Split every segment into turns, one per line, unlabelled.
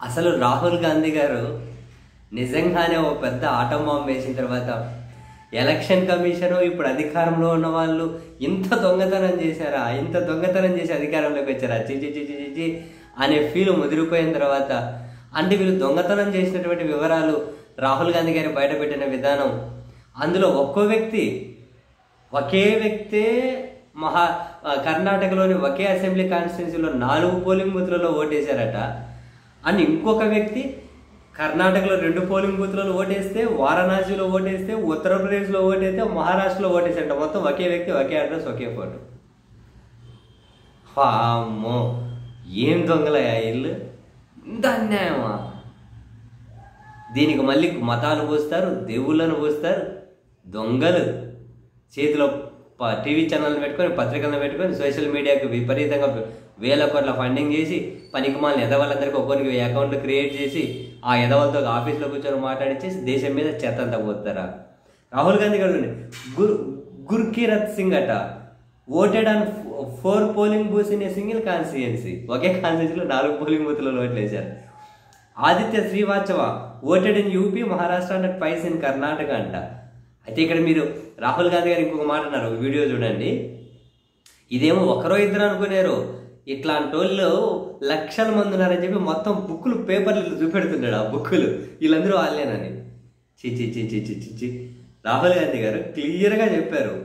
అసలు రాహుల్ గాంధీ గారు నిజంగానే ఓ పెద్ద ఆటం బాంబు వేసిన తర్వాత ఎలక్షన్ కమిషను ఇప్పుడు అధికారంలో ఉన్న వాళ్ళు ఇంత దొంగతనం చేశారా, ఇంత దొంగతనం చేసి అధికారంలోకి వచ్చారా, చిచి చిచి చిచి అనే ఫీల్ ముదిరిపోయిన తర్వాత అంటే వీళ్ళు దొంగతనం చేసినటువంటి వివరాలు రాహుల్ గాంధీ గారు బయటపెట్టిన విధానం, అందులో ఒకే వ్యక్తే కర్ణాటకలోని ఒకే అసెంబ్లీ కాన్స్టిట్యున్సీలో 4 పోలింగ్ బూత్లలో ఓటేశారట. అండ్ ఇంకొక వ్యక్తి కర్ణాటకలో 2 పోలింగ్ బూత్లలో ఓటేస్తే, వారణాసిలో ఓటేస్తే, ఉత్తరప్రదేశ్లో ఓటేస్తే, మహారాష్ట్రలో ఓటేసారట. మొత్తం ఒకే వ్యక్తి, ఒకే అడ్రస్, ఒకే ఫోటో. అమ్మో, ఏం దొంగలయ్యా ఇల్లు, ఇంత అన్యాయమా? దీనికి మళ్ళీ మతాలు పోస్తారు, దేవుళ్ళను పోస్తారు. దొంగలు చేతిలో టీవీ ఛానల్ని పెట్టుకొని, పత్రికలను పెట్టుకొని, సోషల్ మీడియాకు విపరీతంగా వేల కోట్ల ఫండింగ్ చేసి పనికిమాలిన ఎదవాళ్ళందరికీ ఒక్కొరికి అకౌంట్లు క్రియేట్ చేసి ఆ ఎదవాళ్ళతో ఆఫీస్లో కూర్చొని మాట్లాడిచ్చేసి దేశం మీద చెత్త అంతా పోతారా? రాహుల్ గాంధీ గారు గుర్కీరత్ సింగ్ అట voted on 4 polling booths in a single constituency. ఒకే కాన్స్టిట్యున్సీలో 4 పోలింగ్ బూత్లలో ఓట్లు వేశారు. Aditya Srivastava voted in UP, Maharashtra and twice in Karnataka అంట. అయితే ఇక్కడ మీరు రాహుల్ గాంధీ గారు ఇంకొక మాట అన్నారు, వీడియో చూడండి. ఇదేమో ఒకరో ఇద్దరు అనుకునేరు, ఇట్లాంటి వాళ్ళు లక్షల మంది ఉన్నారని చెప్పి మొత్తం బుక్కులు, పేపర్లు చూపెడుతున్నాడు. ఆ బుక్కులు వీళ్ళందరూ వాళ్ళేనని. చిచి చిచి చిచి చి రాహుల్ గాంధీ గారు క్లియర్గా చెప్పారు.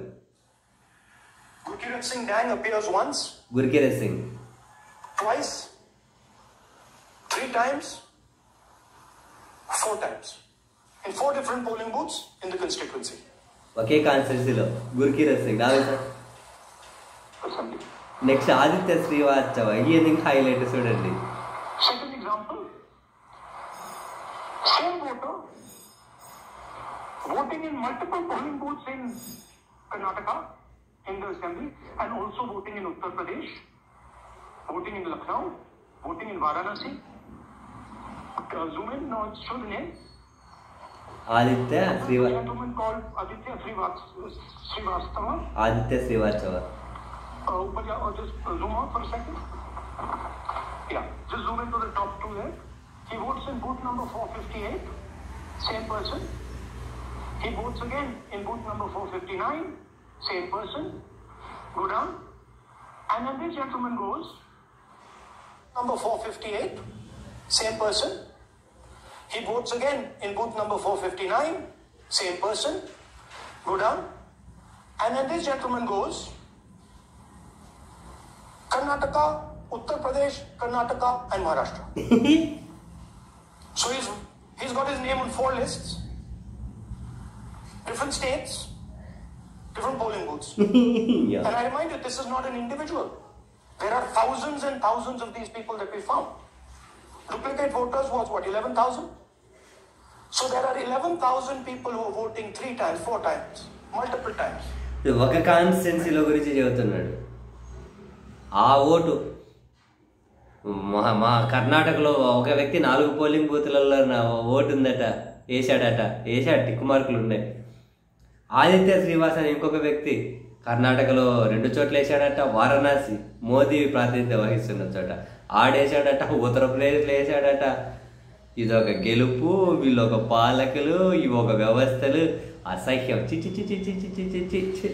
Gurkirat Singh Dang appears once,
Gurkirat Singh
twice, 3 times, 4 times in 4 different polling booths in the constituency.
ఒకే కాన్స్టిట్యున్సీలో గుర్కీరత్ సింగ్. నెక్స్ట్ ఆదిత్య శ్రీవాత్సవ, ఇది ఇంకా హైలైట్ చూడండి.
Second example, same voter voting in multiple polling booths in Karnataka in the assembly and also voting in Uttar Pradesh, voting in Lucknow, voting in Varanasi. Zoom in, no, show the name.
Aditya Srivastava.
Gentleman called Aditya Srivastava.
Aditya Srivastava.
Just zoom out for a second. Yeah, just zoom into the top 2 there. He votes in booth number 458, same person. He votes again in booth number 459, same person. Go down. And then this gentleman goes, number 458, same person. He votes again in booth number 459, same person. Go down. And then this gentleman goes, Karnataka, Uttar Pradesh, Karnataka and Maharashtra. So he's got his name on 4 lists, different states, different polling booths. Yeah. And I remind you, this is not an individual. There are thousands and thousands of these people that we found. Duplicate voters was what, 11,000? So there are 11,000 people who are voting 3 times, 4 times, multiple times.
ఒక కాన్స్టిట్యున్సీలో గురించి చెబుతున్నాడు. ఆ vote మా కర్ణాటకలో ఒక వ్యక్తి 4 polling బూత్లలో vote ఉందట, వేసాడు, టిక్ మార్కులు ఉన్నాయి. ఆదిత్య శ్రీవాస్ అని ఇంకొక వ్యక్తి కర్ణాటకలో 2 చోట్ల వేసాడట. వారణాసి మోదీ ప్రాతినిధ్యం వహిస్తున్న చోట ఆడేశాడట. ఉత్తరప్రదేశ్లో వేసాడట. ఇదొక గెలుపు, వీళ్ళొక పాలకులు, ఇవి ఒక వ్యవస్థలు, అసహ్యం. చిచి చిచి చిచి చిచి చిచి.